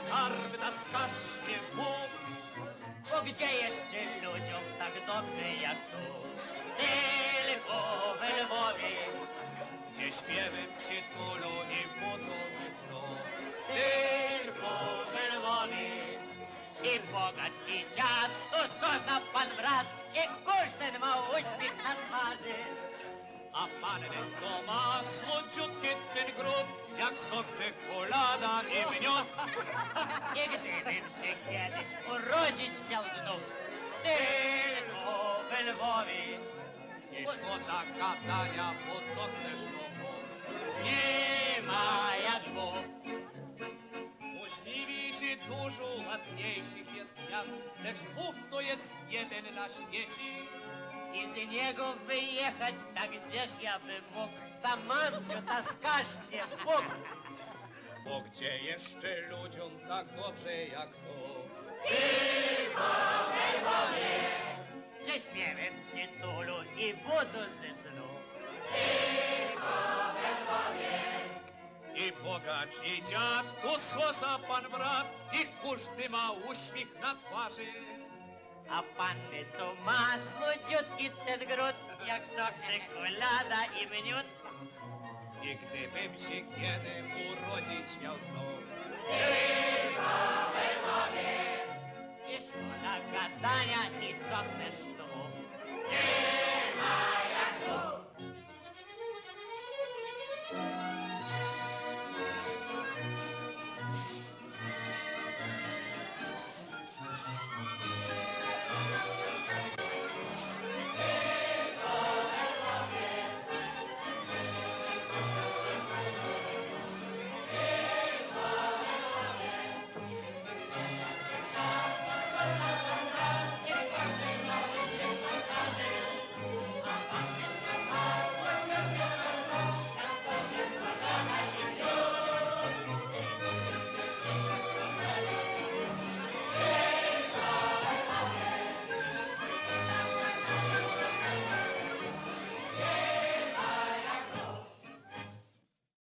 skarb naskaż mnie Bóg. Bo gdzie jeszcze ludziom tak dobrze jak tu? Tylko we Lwowie, Gdzie śpiewy przytulu i budzą ze snu. tylko we Lwowie. I bogacz, i dziad, to co za pan brat, i każdy ma uśmiech na twarzy. A panny to ma słodziutki ten grób, jak sok czekolada i miód. I gdybym się kiedyś urodzić miał znów, tylko we Lwowie. I szkoda gadania, bo co też to Bóg. Nie ma jak Bóg. Możliwi dużo ładniejszych jest miast, lecz Bóg to jest jeden na świecie. I z niego wyjechać, tak gdzież ja bym mógł, ta mamciu, ta skaż mnie Bóg. Bo gdzie jeszcze ludziom tak dobrze jak to? Gdzie śpiewem tytulu i budzą ze snu. I bogacz, i dziad, tu sosa pan brat, i każdy ma uśmiech na twarzy. A panny to ma słodziutki ten gród, jak sok czekolada i miód. I gdybym się kiedy urodzić miał znów, I szkoda gadania i co chcesz tu?